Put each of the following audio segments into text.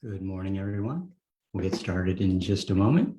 Good morning, everyone. We'll get started in just a moment.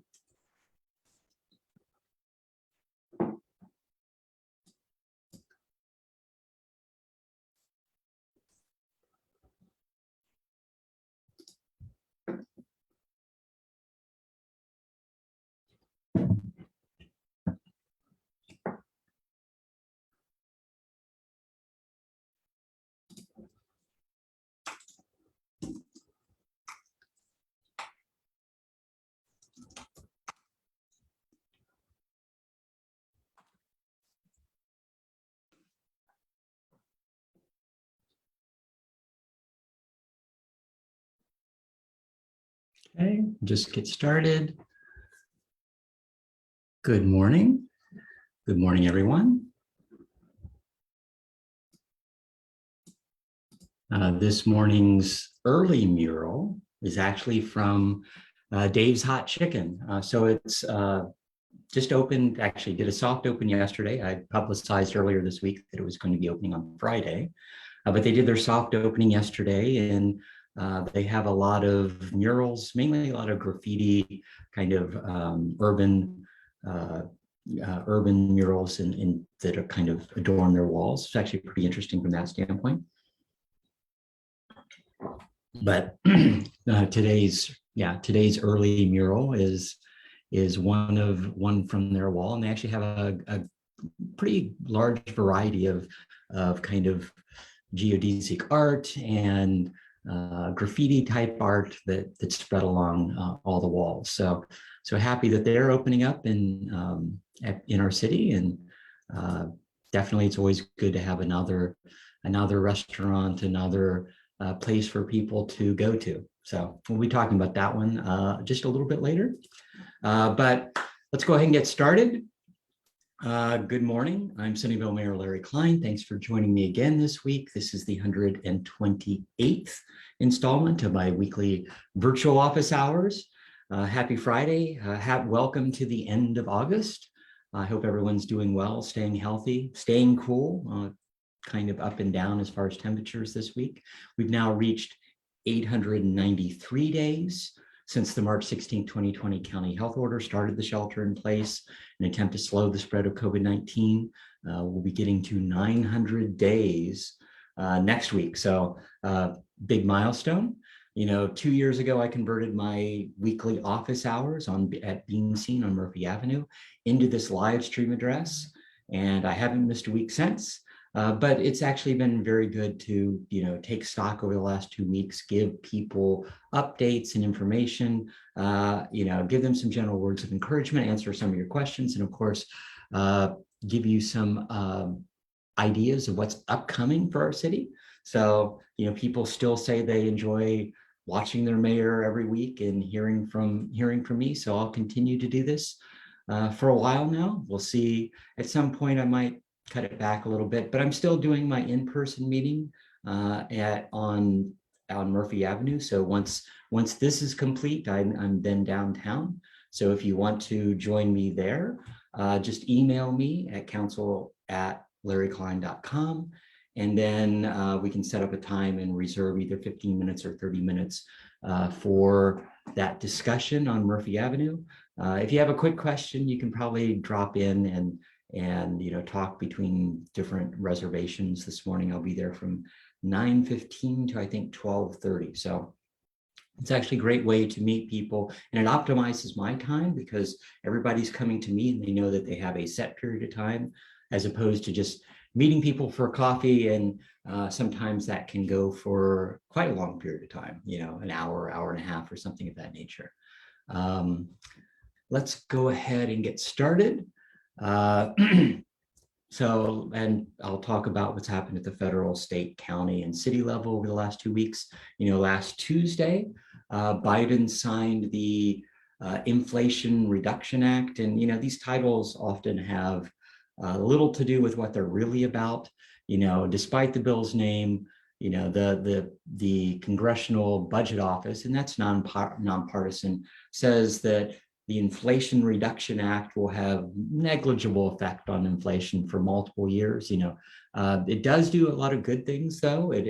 Okay, just get started. Good morning. Good morning, everyone. This morning's early mural is actually from Dave's Hot Chicken. So it's just opened, actually did a soft open yesterday. I publicized earlier this week that it was going to be opening on Friday, but they did their soft opening yesterday, and they have a lot of murals, mainly a lot of graffiti, kind of urban murals that are kind of adorn their walls. It's actually pretty interesting from that standpoint. But today's early mural is one from their wall, and they actually have a pretty large variety of kind of geodesic art and graffiti type art that's spread along all the walls. So happy that they're opening up in our city, and definitely it's always good to have another restaurant, another place for people to go to. So we'll be talking about that one just a little bit later. But let's go ahead and get started. Good morning. I'm Sunnyvale Mayor Larry Klein. Thanks for joining me again this week. This is the 128th installment of my weekly virtual office hours. Happy Friday. Welcome to the end of August. I hope everyone's doing well, staying healthy, staying cool, kind of up and down as far as temperatures this week. We've now reached 893 days since the March 16, 2020 county health order started the shelter in place in an attempt to slow the spread of COVID-19. We'll be getting to 900 days next week. So big milestone. 2 years ago, I converted my weekly office hours at Being Seen on Murphy Avenue into this live stream address, and I haven't missed a week since. But it's actually been very good to, take stock over the last 2 weeks, give people updates and information, give them some general words of encouragement, answer some of your questions, and of course, give you some ideas of what's upcoming for our city. So, people still say they enjoy watching their mayor every week and hearing from me. So I'll continue to do this for a while now. We'll see. At some point, I might cut it back a little bit, but I'm still doing my in-person meeting on Murphy Avenue. So once this is complete, I'm then downtown. So if you want to join me there, just email me at council@larryklein.com, and then we can set up a time and reserve either 15 minutes or 30 minutes for that discussion on Murphy Avenue. If you have a quick question, you can probably drop in and talk between different reservations. This morning I'll be there from 9:15 to I think 12:30. So it's actually a great way to meet people, and it optimizes my time because everybody's coming to me and they know that they have a set period of time, as opposed to just meeting people for coffee, and sometimes that can go for quite a long period of time, an hour and a half or something of that nature. Let's go ahead and get started. And I'll talk about what's happened at the federal, state, county, and city level over the last 2 weeks. Last Tuesday, Biden signed the Inflation Reduction Act, and these titles often have little to do with what they're really about. Despite the bill's name, the Congressional Budget Office, and that's nonpartisan, says that the Inflation Reduction Act will have negligible effect on inflation for multiple years. It does do a lot of good things, though. It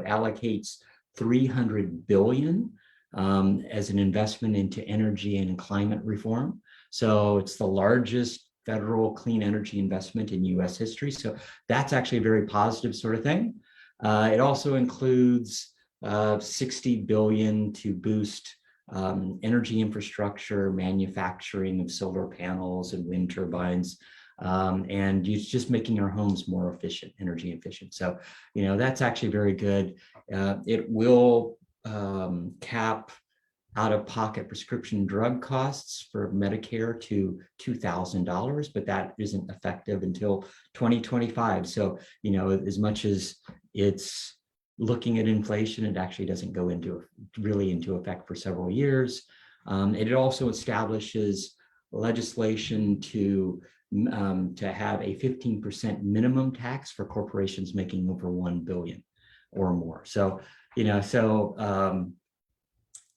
allocates $300 billion as an investment into energy and climate reform. So it's the largest federal clean energy investment in US history. So that's actually a very positive sort of thing. It also includes 60 billion to boost energy infrastructure, manufacturing of solar panels and wind turbines, and it's just making our homes more efficient, energy efficient. So, that's actually very good. It will cap out-of-pocket prescription drug costs for Medicare to $2,000, but that isn't effective until 2025. So, as much as it's looking at inflation, it actually doesn't go really into effect for several years. It also establishes legislation to have a 15% minimum tax for corporations making over 1 billion or more. So,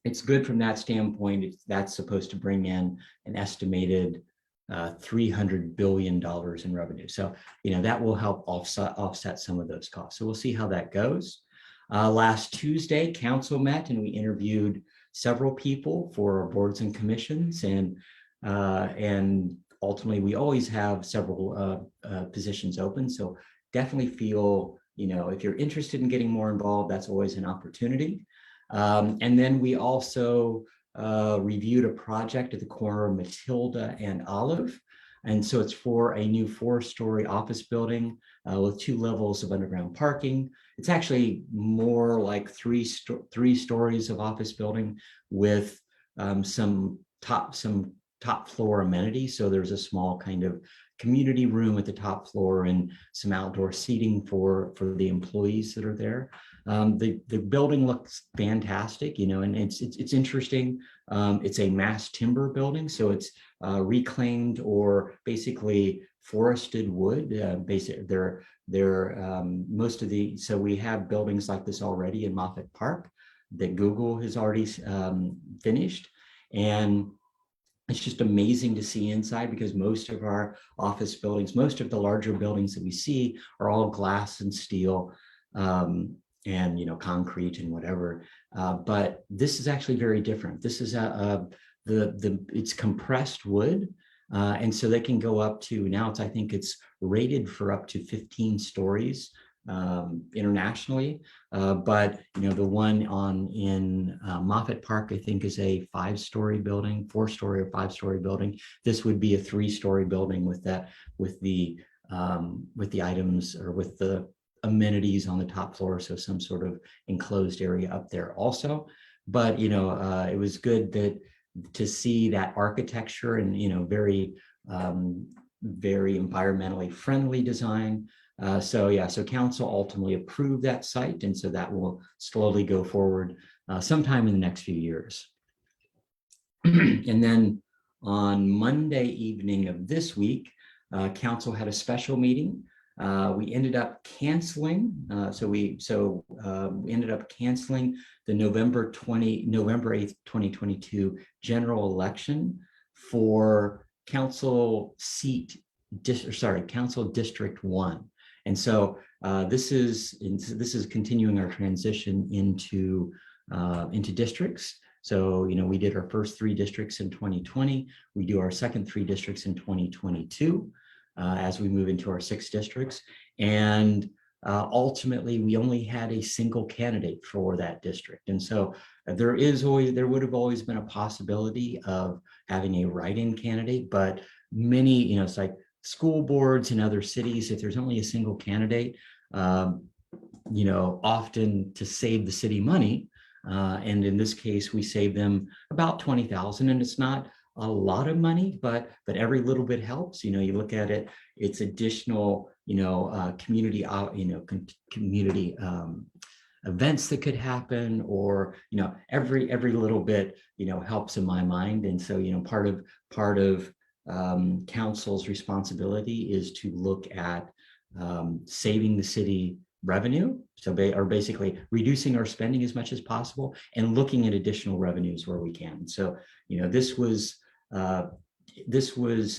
it's good from that standpoint. That's supposed to bring in an estimated $300 billion in revenue. So, that will help offset some of those costs. So we'll see how that goes. Last Tuesday, council met and we interviewed several people for our boards and commissions, and ultimately we always have several positions open. So definitely feel, if you're interested in getting more involved, that's always an opportunity. And then we also reviewed a project at the corner of Matilda and Olive. And so it's for a new 4-story office building with 2 levels of underground parking. It's actually more like 3 stories of office building with some top floor amenities. So there's a small kind of community room at the top floor and some outdoor seating for the employees that are there. The building looks fantastic, and it's interesting. It's a mass timber building, so it's reclaimed or basically forested wood. So we have buildings like this already in Moffett Park that Google has already finished, and it's just amazing to see inside, because most of our office buildings, most of the larger buildings that we see are all glass and steel, and concrete and whatever. But this is actually very different. This is it's compressed wood, and so they can go up to, now I think it's rated for up to 15 stories internationally. But the one in Moffett Park, I think, is a 5-story building, 4-story or 5-story building. This would be a 3-story building with the items, or with the amenities on the top floor, so some sort of enclosed area up there also. But it was good to see that architecture and very environmentally friendly design. So council ultimately approved that site, and so that will slowly go forward sometime in the next few years. And then on Monday evening of this week, council had a special meeting. We ended up canceling. We ended up canceling the November 8th, 2022 general election for Council District 1. And so this is continuing our transition into districts. So, we did our first 3 districts in 2020. We do our second 3 districts in 2022. As we move into our 6 districts. And ultimately, we only had a single candidate for that district. And so there would have always been a possibility of having a write-in candidate, but many, it's like school boards in other cities, if there's only a single candidate, often to save the city money. And in this case, we saved them about $20,000, and it's not a lot of money, but every little bit helps. You look at it, it's additional, community, community events that could happen, or every little bit, helps in my mind. And so part of council's responsibility is to look at saving the city revenue, so basically reducing our spending as much as possible and looking at additional revenues where we can. So this was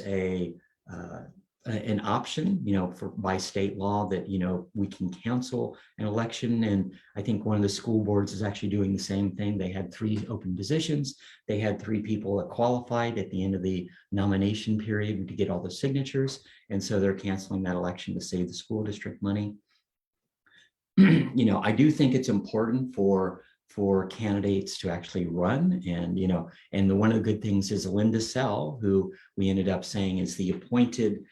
a an option, by state law that, we can cancel an election. And I think one of the school boards is actually doing the same thing. They had 3 open positions. They had 3 people that qualified at the end of the nomination period to get all the signatures. And so they're canceling that election to save the school district money. I do think it's important for candidates to actually run. And, one of the good things is Linda Sell, who we ended up saying is the appointed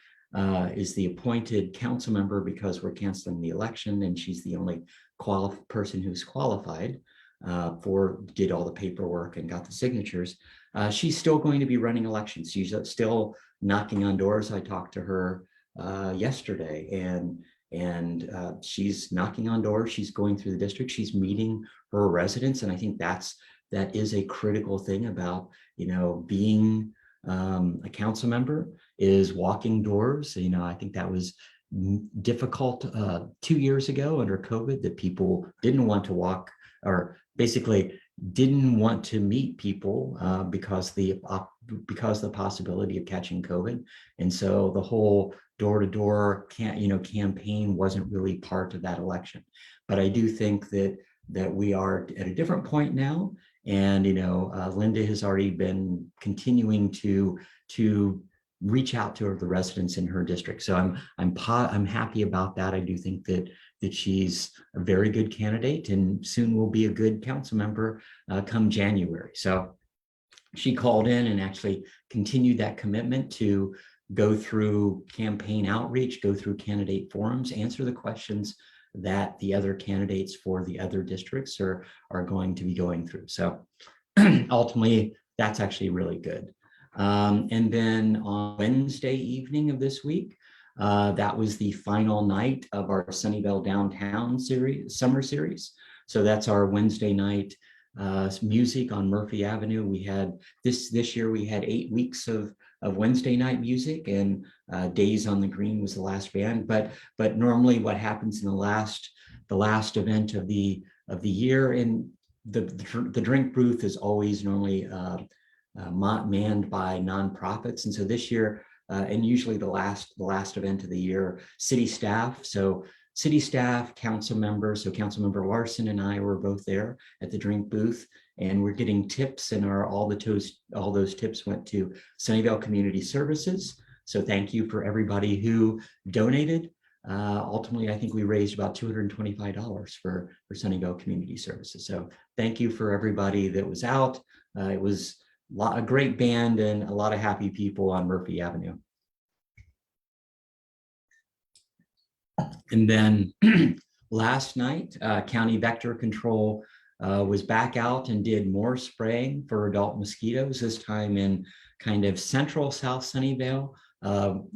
council member because we're canceling the election, and she's the only person who's qualified did all the paperwork and got the signatures. She's still going to be running elections. She's still knocking on doors. I talked to her yesterday, and she's knocking on doors. She's going through the district. She's meeting her residents, and I think that is a critical thing about being a council member, is walking doors. I think that was difficult 2 years ago under COVID, that people didn't want to walk, or basically didn't want to meet people because the possibility of catching COVID. And so the whole door-to-door campaign wasn't really part of that election. But I do think that we are at a different point now. And Linda has already been continuing to reach out to the residents in her district. So I'm happy about that. I do think that she's a very good candidate, and soon will be a good council member come January. So she called in and actually continued that commitment to go through campaign outreach, go through candidate forums, answer the questions that the other candidates for the other districts are going to be going through. So ultimately, that's actually really good. And then on Wednesday evening of this week, that was the final night of our Sunnyvale Downtown summer series. So that's our Wednesday night music on Murphy Avenue. We had this year, we had 8 weeks of Wednesday night music, and Days on the Green was the last band. But normally what happens in the last event of the year, and the drink booth is always normally manned by nonprofits. And so this year, and usually the last event of the year, city staff, council members. So Councilmember Larson and I were both there at the drink booth, and we're getting tips, and all those tips went to Sunnyvale Community Services. So thank you for everybody who donated. Ultimately, I think we raised about $225 for Sunnyvale Community Services. So thank you for everybody that was out. It was a great band and a lot of happy people on Murphy Avenue. And then last night, County Vector Control was back out and did more spraying for adult mosquitoes, this time in kind of central South Sunnyvale,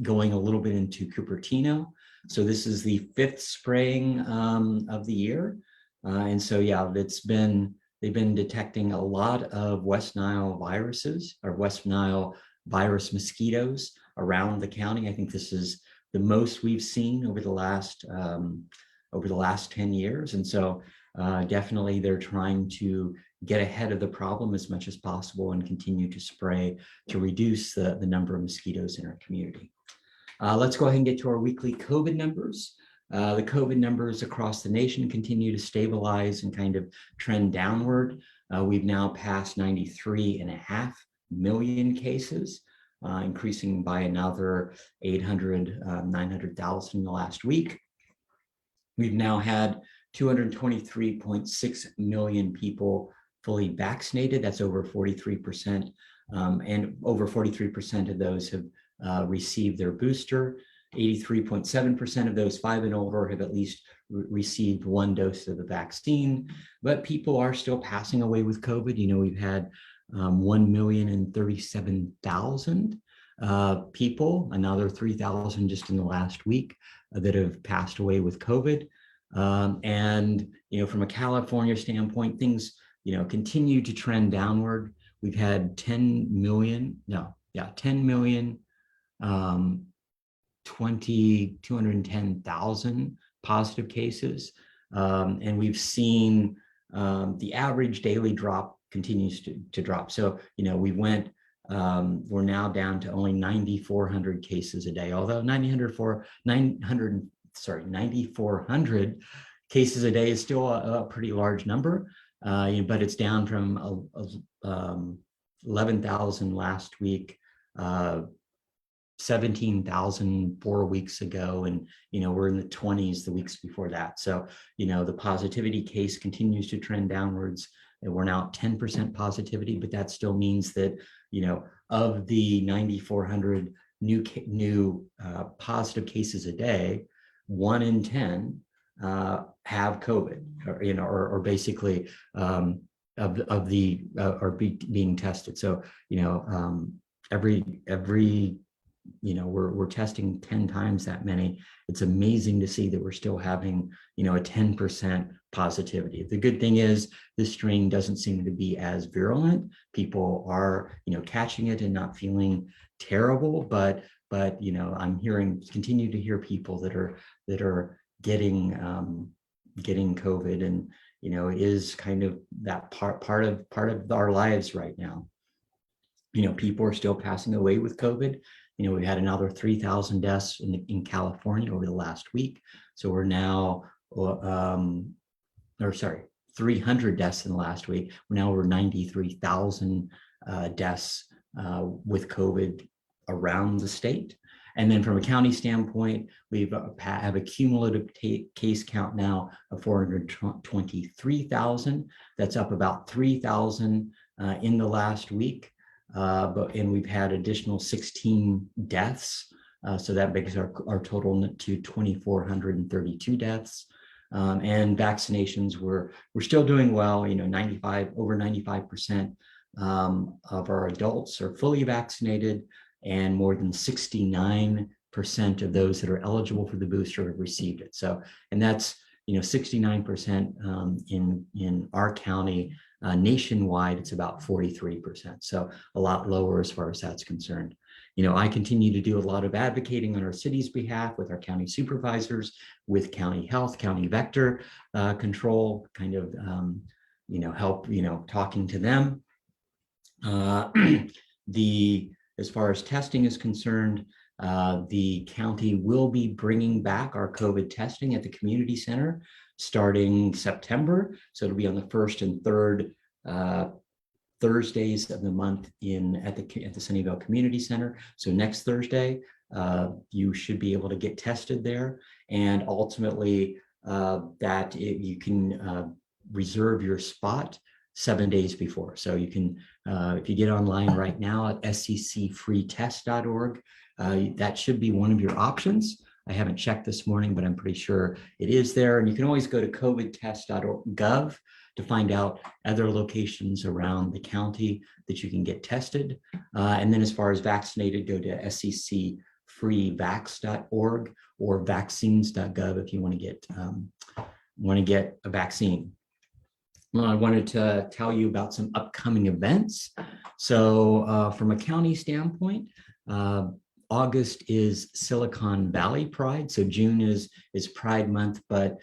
going a little bit into Cupertino. So this is the 5th spraying of the year. And so, yeah, they've been detecting a lot of West Nile viruses, or West Nile virus mosquitoes around the county. I think this is the most we've seen over the last 10 years. And so definitely they're trying to get ahead of the problem as much as possible and continue to spray to reduce the number of mosquitoes in our community. Let's go ahead and get to our weekly COVID numbers. The COVID numbers across the nation continue to stabilize and kind of trend downward. We've now passed 93.5 million cases, increasing by another 900,000 in the last week. We've now had 223.6 million people fully vaccinated. That's over 43%. And over 43% of those have received their booster. 83.7% of those 5 and older have at least received 1 dose of the vaccine, but people are still passing away with COVID. We've had 1,037,000 people, another 3,000 just in the last week that have passed away with COVID. And, from a California standpoint, things, continue to trend downward. We've had 210,000 positive cases. And we've seen the average daily drop continues to drop. So, we went we're now down to only 9,400 cases a day, although 9,400 cases a day is still a pretty large number, but it's down from 11,000 last week, 17,000 4 weeks ago, and we're in the 20s the weeks before that. So the positivity case continues to trend downwards, and we're now at 10% positivity, but that still means that of the 9,400 new positive cases a day, 1 in 10 have COVID, or basically being tested. So every we're testing 10 times that many. It's amazing to see that we're still having a 10% positivity. The good thing is this strain doesn't seem to be as virulent. People are catching it and not feeling terrible, but I'm continue to hear people that are getting COVID, and it is kind of that part of our lives right now. People are still passing away with COVID. We had another 3,000 deaths in California over the last week. So we're now, 300 deaths in the last week. We're now over 93,000 deaths with COVID around the state. And then from a county standpoint, we have a cumulative case count now of 423,000. That's up about 3,000 in the last week. And we've had additional 16 deaths. So that makes our total to 2,432 deaths. And vaccinations, we're still doing well. Over 95% of our adults are fully vaccinated, and more than 69% of those that are eligible for the booster have received it. So, and that's 69% in our county. Nationwide, it's about 43%. So a lot lower as far as that's concerned. I continue to do a lot of advocating on our city's behalf with our county supervisors, with county health, county vector control, kind of, help, talking to them. As far as testing is concerned, the county will be bringing back our COVID testing at the community center starting September. So it'll be on the first and third Thursdays of the month at the Sunnyvale Community Center. So next Thursday, you should be able to get tested there, and ultimately you can reserve your spot 7 days before. So you can, if you get online right now at sccfreetest.org, that should be one of your options. I haven't checked this morning, but I'm pretty sure it is there. And you can always go to covidtest.gov to find out other locations around the county that you can get tested. And then as far as vaccinated, go to sccfreevax.org or vaccines.gov if you want to get a vaccine. Well, I wanted to tell you about some upcoming events. So from a county standpoint, August is Silicon Valley Pride. So June is Pride Month, but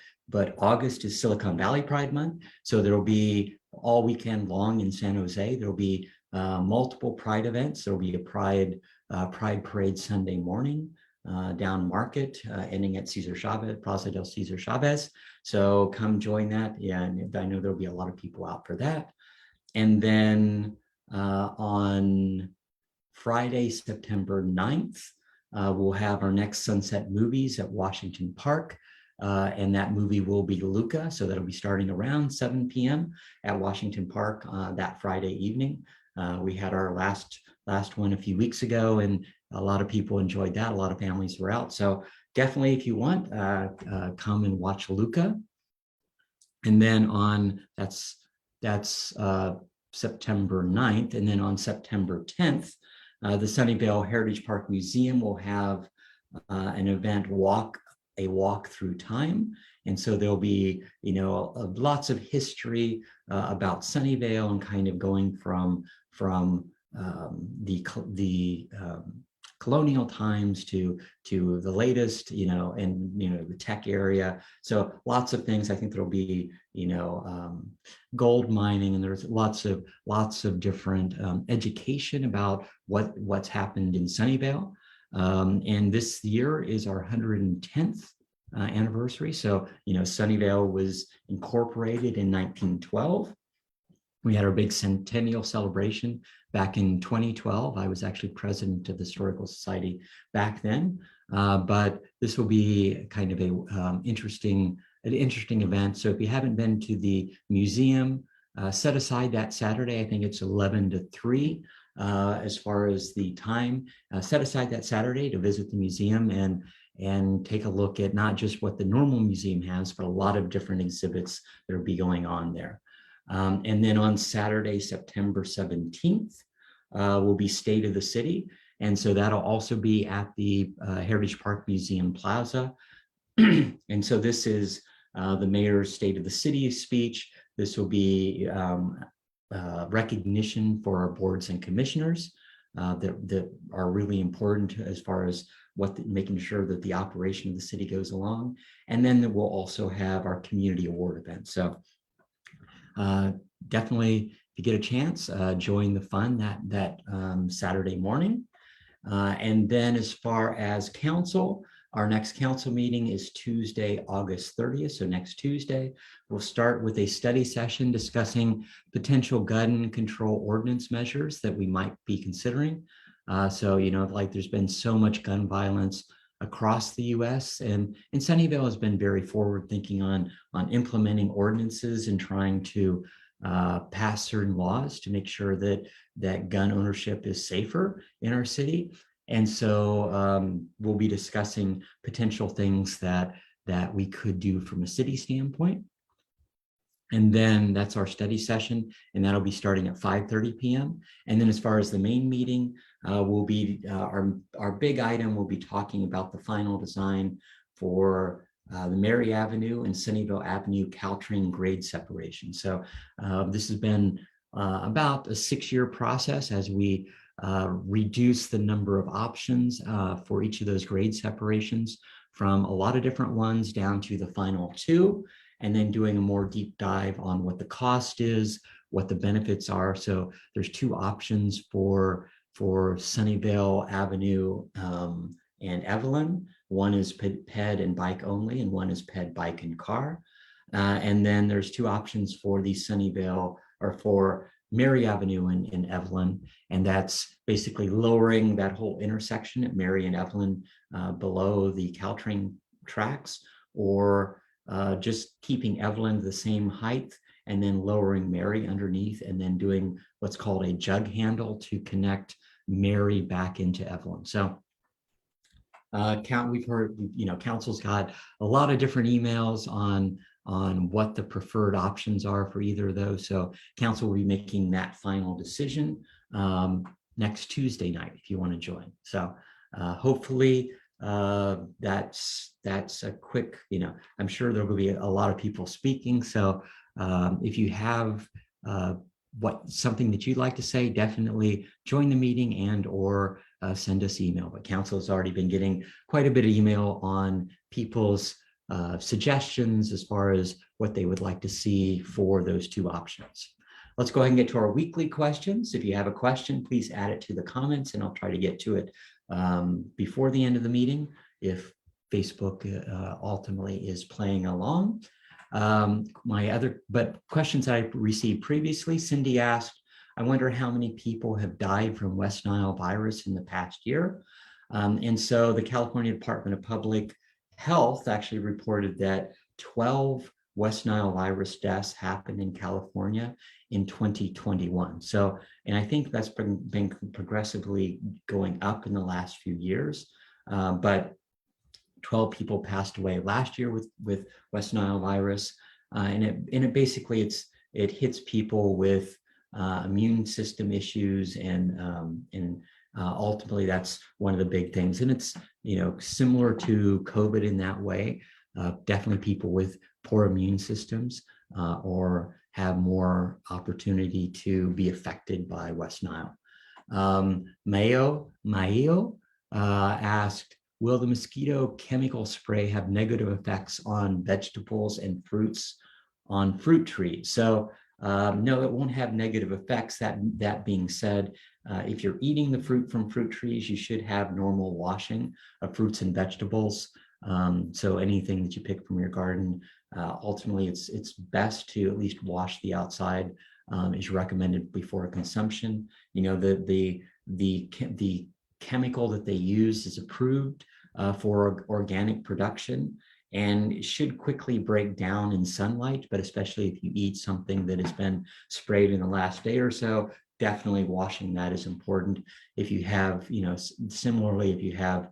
August is Silicon Valley Pride Month. So there'll be all weekend long in San Jose. There'll be multiple Pride events. There'll be a Pride Parade Sunday morning down Market, ending at Plaza del Cesar Chavez. So come join that. Yeah, and I know there'll be a lot of people out for that. And then on Friday, September 9th, we'll have our next Sunset Movies at Washington Park. And that movie will be Luca. So that'll be starting around 7 p.m. at Washington Park that Friday evening. We had our last one a few weeks ago, and a lot of people enjoyed that. A lot of families were out. So definitely, if you want, come and watch Luca. And then that's September 9th. And then on September 10th, the Sunnyvale Heritage Park Museum will have an event, a walk through time. And so there'll be, lots of history about Sunnyvale, and kind of going from the colonial times to the latest, and the tech area. So lots of things. I think there'll be gold mining, and there's lots of different education about what's happened in Sunnyvale. And this year is our 110th anniversary. So Sunnyvale was incorporated in 1912. We had our big centennial celebration back in 2012. I was actually president of the Historical Society back then. But this will be kind of an interesting event. So if you haven't been to the museum, set aside that Saturday. I think it's 11 to 3 as far as the time. Set aside that Saturday to visit the museum and take a look at not just what the normal museum has, but a lot of different exhibits that will be going on there. And then on Saturday, September 17th, will be State of the City. And so that'll also be at the Heritage Park Museum Plaza. And so this is the mayor's State of the City speech. This will be recognition for our boards and commissioners that are really important as far as making sure that the operation of the city goes along. And then we'll also have our community award event. So definitely, if you get a chance, join the fun that Saturday morning. And then as far as council, our next council meeting is Tuesday, August 30th. So next Tuesday, we'll start with a study session discussing potential gun control ordinance measures that we might be considering. So, like there's been so much gun violence across the US, and Sunnyvale has been very forward thinking on implementing ordinances and trying to pass certain laws to make sure that gun ownership is safer in our city. And so we'll be discussing potential things that we could do from a city standpoint. And then that's our study session, and that'll be starting at 5:30 p.m. And then as far as the main meeting, will be our big item. We'll be talking about the final design for the Mary Avenue and Sunnyvale Avenue Caltrain grade separation. So this has been about a 6-year process as we reduce the number of options for each of those grade separations from a lot of different ones down to the final 2, and then doing a more deep dive on what the cost is, what the benefits are. So there's 2 options for Sunnyvale Avenue and Evelyn. One is ped and bike only, and one is ped, bike, and car. And then there's 2 options for the Sunnyvale, or for Mary Avenue and Evelyn, and that's basically lowering that whole intersection at Mary and Evelyn below the Caltrain tracks, or just keeping Evelyn the same height and then lowering Mary underneath, and then doing what's called a jug handle to connect Mary back into Evelyn. So we've heard, council's got a lot of different emails on what the preferred options are for either of those. So council will be making that final decision next Tuesday night if you want to join. So hopefully that's a quick, I'm sure there will be a lot of people speaking. So if you have something that you'd like to say, definitely join the meeting or send us email. But council has already been getting quite a bit of email on people's suggestions as far as what they would like to see for those 2 options. Let's go ahead and get to our weekly questions. If you have a question, please add it to the comments, and I'll try to get to it before the end of the meeting if Facebook ultimately is playing along. But questions I received previously, Cindy asked, I wonder how many people have died from West Nile virus in the past year. And so the California Department of Public Health actually reported that 12 West Nile virus deaths happened in California in 2021. So, and I think that's been progressively going up in the last few years. But 12 people passed away last year with West Nile virus. And it basically, it hits people with immune system issues, and ultimately that's one of the big things. And it's, similar to COVID in that way. Definitely people with poor immune systems or have more opportunity to be affected by West Nile. Mayo asked, will the mosquito chemical spray have negative effects on vegetables and fruits on fruit trees? So no, it won't have negative effects. That being said, if you're eating the fruit from fruit trees, you should have normal washing of fruits and vegetables. So anything that you pick from your garden, ultimately it's best to at least wash the outside, is recommended before consumption. You know, the chemical that they use is approved for organic production, and it should quickly break down in sunlight, but especially if you eat something that has been sprayed in the last day or so, definitely washing that is important. If you have, you know, similarly, if you have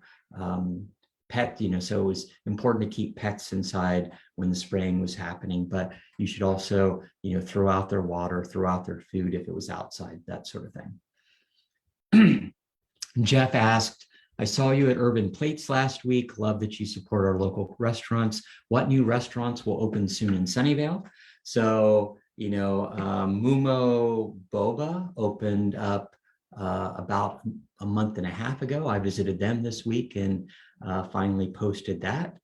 pet, you know, so it was important to keep pets inside when the spraying was happening, but you should also, you know, throw out their water, throw out their food if it was outside, that sort of thing. Jeff asked, I saw you at Urban Plates last week. Love that you support our local restaurants. What new restaurants will open soon in Sunnyvale? So, you know, Mumo Boba opened up about a month and a half ago. I visited them this week and finally posted that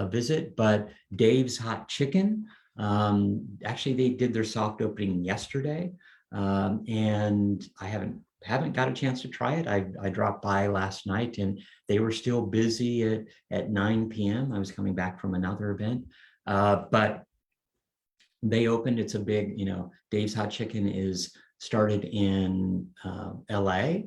visit. But Dave's Hot Chicken, actually they did their soft opening yesterday, and I haven't got a chance to try it. I dropped by last night and they were still busy at 9 p.m. I was coming back from another event, but they opened. It's a big, you know, Dave's Hot Chicken is started in LA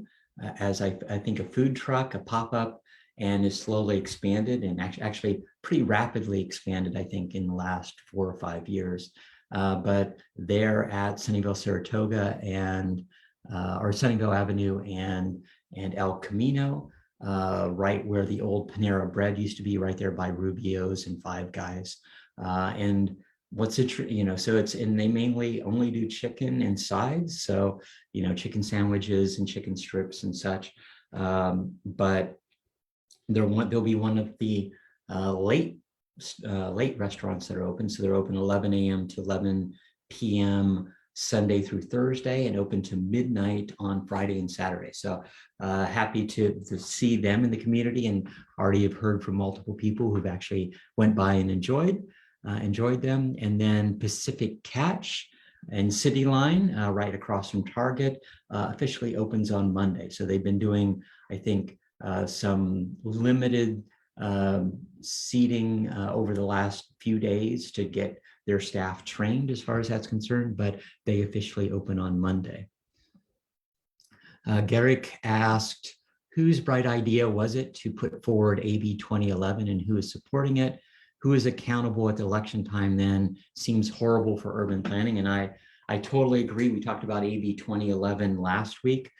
as I think a food truck, a pop-up, and is slowly expanded and actually pretty rapidly expanded, I think, in the last 4 or 5 years. But they're at Sunnyvale, Saratoga, and or Sunnyvale Avenue and El Camino, right where the old Panera Bread used to be, right there by Rubio's and Five Guys. And what's it, you know, so it's, and they mainly only do chicken and sides. So, you know, chicken sandwiches and chicken strips and such. But there'll be one of the late restaurants that are open. So they're open 11 a.m. to 11 p.m. Sunday through Thursday, and open to midnight on Friday and Saturday. So happy to see them in the community, and already have heard from multiple people who've actually went by and enjoyed them. And then Pacific Catch and City Line, right across from Target, officially opens on Monday. So they've been doing, I think, some limited seating over the last few days to get their staff trained as far as that's concerned, but they officially open on Monday. Garrick asked, whose bright idea was it to put forward AB 2011 and who is supporting it? Who is accountable at the election time then? Seems horrible for urban planning. And I totally agree. We talked about AB 2011 last week.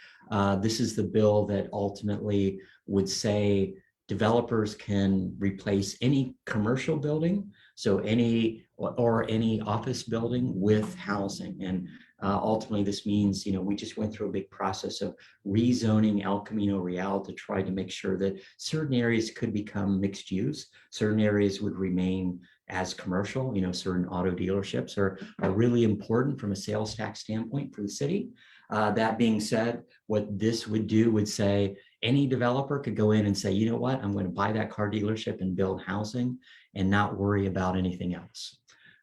This is the bill that ultimately would say developers can replace any commercial building, so any office building, with housing. And ultimately this means, you know, we just went through a big process of rezoning El Camino Real to try to make sure that certain areas could become mixed use, certain areas would remain as commercial. You know, certain auto dealerships are really important from a sales tax standpoint for the city. That being said, what this would do would say any developer could go in and say, you know what, I'm going to buy that car dealership and build housing and not worry about anything else.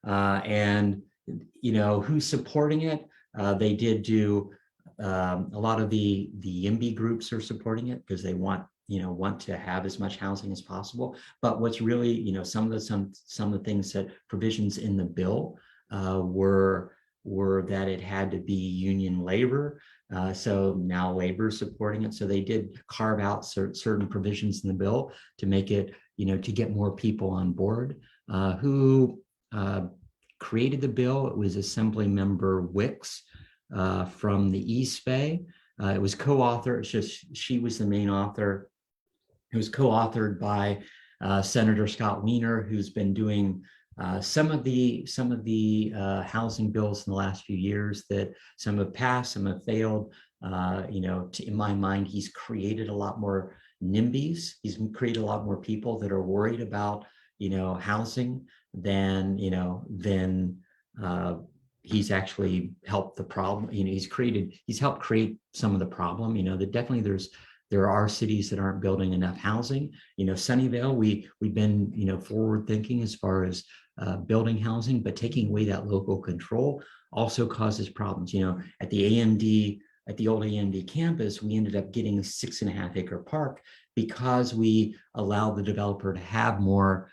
And, you know, who's supporting it? They did do a lot of the YIMBY groups are supporting it because they want to have as much housing as possible. But what's really, you know, some of the things that provisions in the bill were that it had to be union labor. So now labor is supporting it. So they did carve out certain provisions in the bill to make it, you know, to get more people on board. Who created the bill? It was Assembly Member Wicks from the East Bay. It was co-authored. It's just she was the main author. It was co-authored by Senator Scott Wiener, who's been doing some of the housing bills in the last few years. That some have passed, some have failed. You know, in my mind, he's created a lot more NIMBYs. He's created a lot more people that are worried about, you know, housing than, you know, he's actually helped the problem. You know, he's helped create some of the problem. You know, that definitely there's there are cities that aren't building enough housing. Sunnyvale, we've been, forward thinking as far as building housing, but taking away that local control also causes problems. At the old AMD campus, we ended up getting a 6.5 acre park because we allowed the developer to have more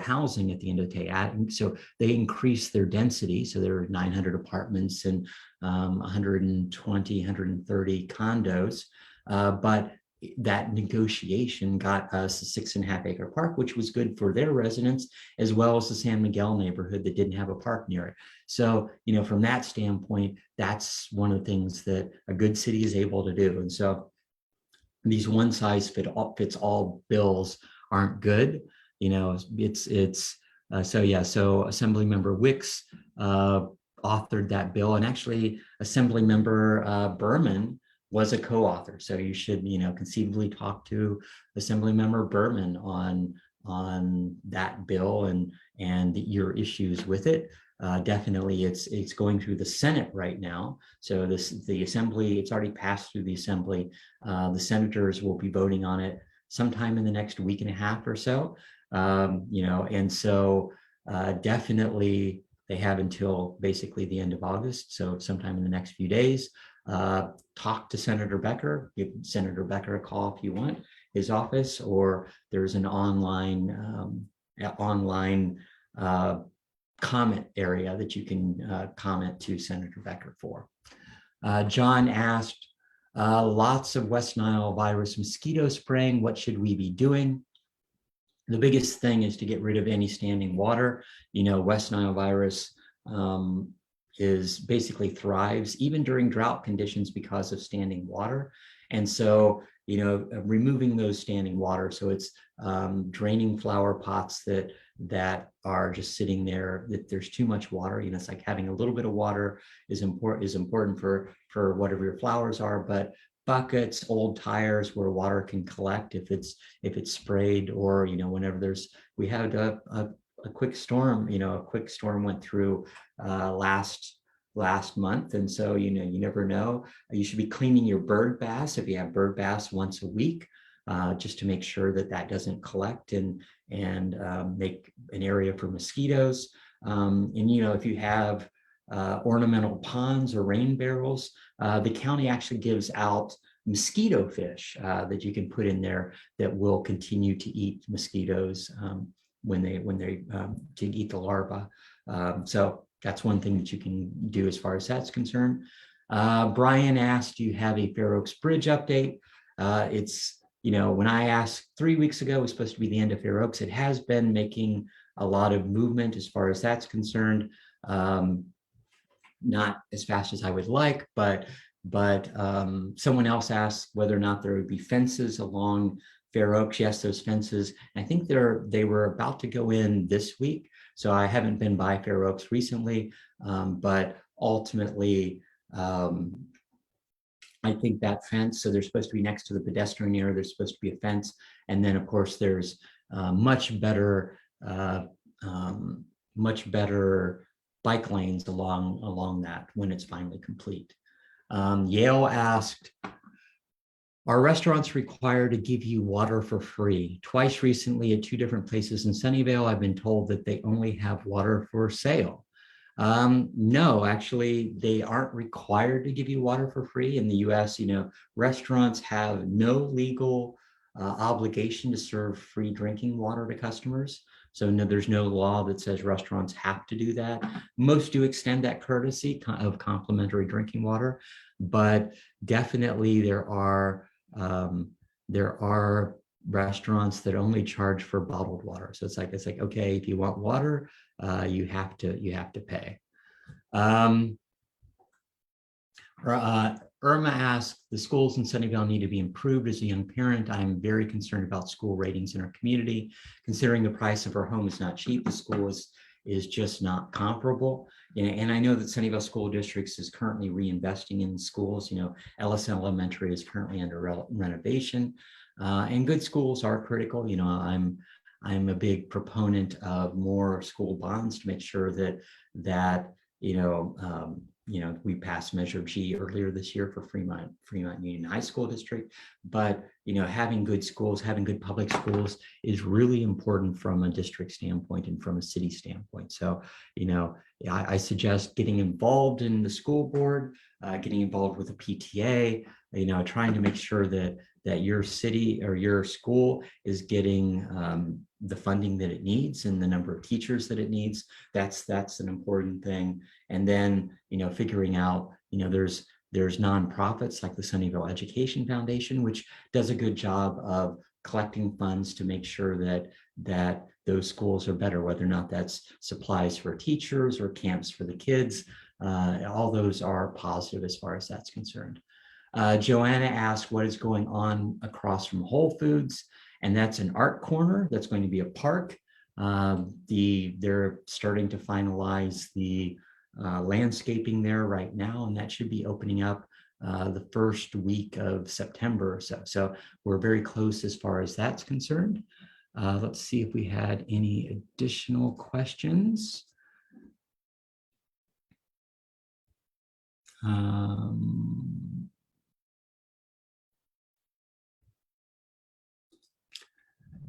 housing at the end of the day. So they increased their density. So there were 900 apartments and 120, 130 condos. But that negotiation got us a 6.5 acre park, which was good for their residents, as well as the San Miguel neighborhood that didn't have a park near it. So, from that standpoint, that's one of the things that a good city is able to do. And so these one size fits all bills aren't good. So Assemblymember Wicks authored that bill, and actually Assemblymember Berman was a co-author. So you should, conceivably talk to Assemblymember Berman on that bill and your issues with it. Definitely, it's going through the Senate right now. So the Assembly, it's already passed through the Assembly. The senators will be voting on it sometime in the next week and a half or so. And so definitely they have until basically the end of August. So sometime in the next few days, talk to Senator Becker, give Senator Becker a call if you want, his office, or there's an online comment area that you can comment to Senator Becker for. John asked, lots of West Nile virus mosquito spraying, what should we be doing? The biggest thing is to get rid of any standing water. West Nile virus is basically thrives even during drought conditions because of standing water. And so, removing those standing water, so it's draining flower pots that are just sitting there, that there's too much water. It's like having a little bit of water is important for whatever your flowers are, but buckets, old tires where water can collect if it's sprayed, or whenever we had a quick storm. A quick storm went through last month, and so you never know. You should be cleaning your bird baths if you have bird baths once a week, just to make sure that doesn't collect and make an area for mosquitoes. And if you have ornamental ponds or rain barrels, the county actually gives out mosquito fish that you can put in there that will continue to eat mosquitoes when they to eat the larvae. So that's one thing that you can do as far as that's concerned. Brian asked, do you have a Fair Oaks Bridge update? It's, when I asked 3 weeks ago, it was supposed to be the end of Fair Oaks. It has been making a lot of movement as far as that's concerned. Not as fast as I would like, but someone else asked whether or not there would be fences along Fair Oaks. Yes, those fences. I think they were about to go in this week. So I haven't been by Fair Oaks recently, but ultimately, I think that fence, so they're supposed to be next to the pedestrian area, there's supposed to be a fence. And then of course there's much better bike lanes along that when it's finally complete. Yale asked, are restaurants required to give you water for free? Twice recently at 2 different places in Sunnyvale, I've been told that they only have water for sale. No, actually, they aren't required to give you water for free. In the US, restaurants have no legal obligation to serve free drinking water to customers. So no, there's no law that says restaurants have to do that. Most do extend that courtesy of complimentary drinking water, but definitely there are restaurants that only charge for bottled water. So it's like okay, if you want water, you have to pay. Irma asked, the schools in Sunnyvale need to be improved. As a young parent, I'm very concerned about school ratings in our community. Considering the price of our home is not cheap, the school is just not comparable. And I know that Sunnyvale School Districts is currently reinvesting in schools. Ellis Elementary is currently under renovation, and good schools are critical. I'm a big proponent of more school bonds to make sure that we passed Measure G earlier this year for Fremont Union High School District. But, having good schools, having good public schools is really important from a district standpoint and from a city standpoint. So, I suggest getting involved in the school board, getting involved with a PTA, trying to make sure that your city or your school is getting the funding that it needs and the number of teachers that it needs. That's an important thing. And then, figuring out, there's nonprofits like the Sunnyvale Education Foundation, which does a good job of collecting funds to make sure that those schools are better, whether or not that's supplies for teachers or camps for the kids. All those are positive as far as that's concerned. Joanna asked what is going on across from Whole Foods, and that's an art corner. That's going to be a park. They're starting to finalize the landscaping there right now, and that should be opening up the first week of September or so. So we're very close as far as that's concerned. Let's see if we had any additional questions.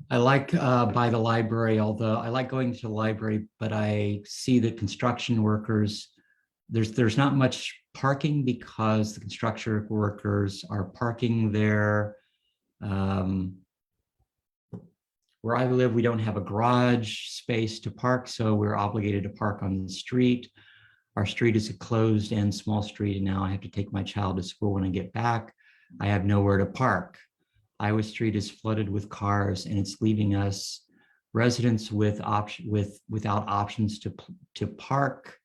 I like by the library, although I like going to the library, but I see the construction workers, there's not much parking because the construction workers are parking there. Where I live, we don't have a garage space to park, so we're obligated to park on the street. Our street is a closed and small street, and now I have to take my child to school when I get back. I have nowhere to park. Iowa Street is flooded with cars, and it's leaving us residents without options to park.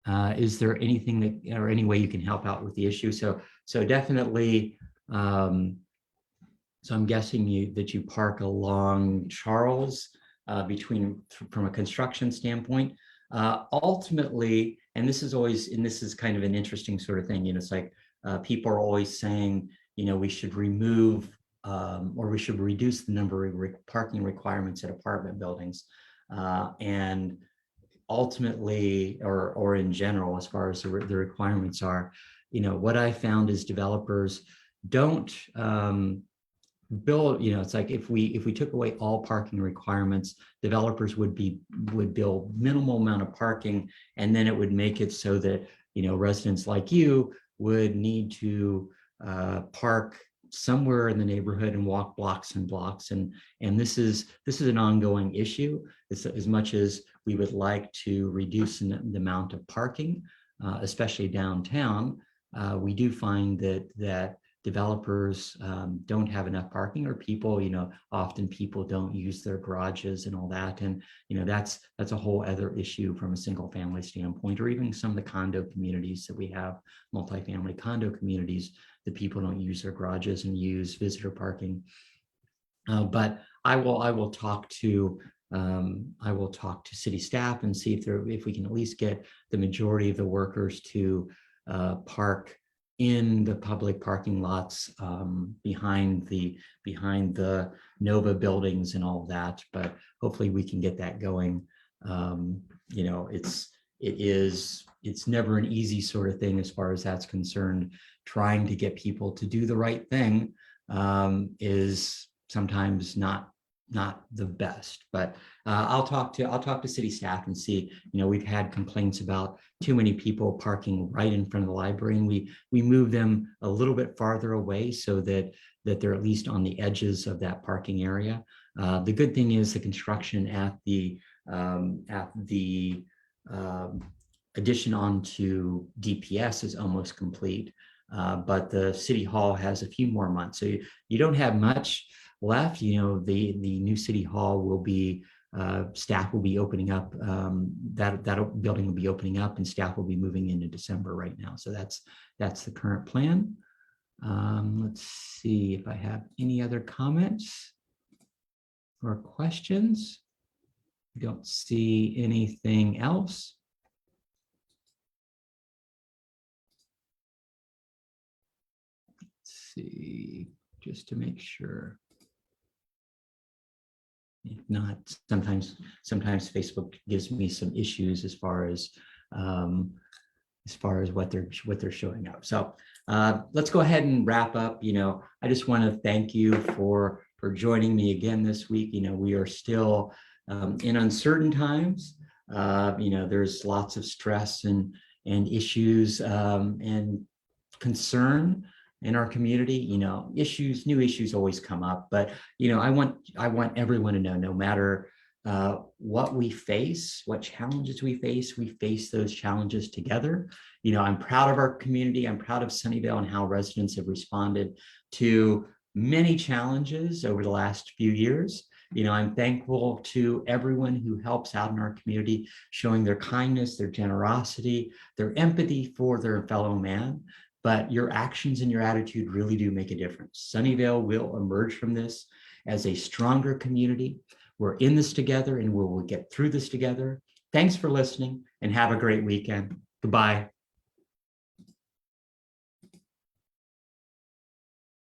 Is there anything that, or any way you can help out with the issue? So definitely. So I'm guessing that you park along Charles from a construction standpoint. Ultimately, and this is kind of an interesting sort of thing. It's like people are always saying, we should remove or we should reduce the number of parking requirements at apartment buildings. And ultimately, or in general, as far as the requirements are, what I found is developers don't build, it's like if we took away all parking requirements, developers would build minimal amount of parking, and then it would make it so that residents like you would need to park somewhere in the neighborhood and walk blocks and blocks, and this is an ongoing issue. It's, as much as we would like to reduce the amount of parking, especially downtown, we do find that developers don't have enough parking, or people, often people don't use their garages and all that. And, that's a whole other issue from a single family standpoint, or even some of the condo communities that we have, multifamily condo communities, that people don't use their garages and use visitor parking. But I will talk to city staff and see if we can at least get the majority of the workers to park in the public parking lots behind the Nova buildings and all of that. But hopefully we can get that going. It's never an easy sort of thing as far as that's concerned. Trying to get people to do the right thing is sometimes not the best, but I'll talk to city staff and see. We've had complaints about too many people parking right in front of the library, and we move them a little bit farther away so that they're at least on the edges of that parking area. The good thing is the construction at the addition onto DPS is almost complete, but the city hall has a few more months, so you don't have much left. The new city hall will be, staff will be opening up, that building will be opening up, and staff will be moving into December right now. So that's the current plan. Let's see if I have any other comments or questions. I don't see anything else. Let's see, just to make sure. If not, sometimes Facebook gives me some issues as far as as far as what they're showing up. So let's go ahead and wrap up. I just want to thank you for joining me again this week. We are still in uncertain times. There's lots of stress and issues and concern in our community. New issues always come up, but I want everyone to know, no matter what we face, what challenges we face those challenges together. I'm proud of our community. I'm proud of Sunnyvale and how residents have responded to many challenges over the last few years. I'm thankful to everyone who helps out in our community, showing their kindness, their generosity, their empathy for their fellow man. But your actions and your attitude really do make a difference. Sunnyvale will emerge from this as a stronger community. We're in this together, and we'll get through this together. Thanks for listening, and have a great weekend. Goodbye.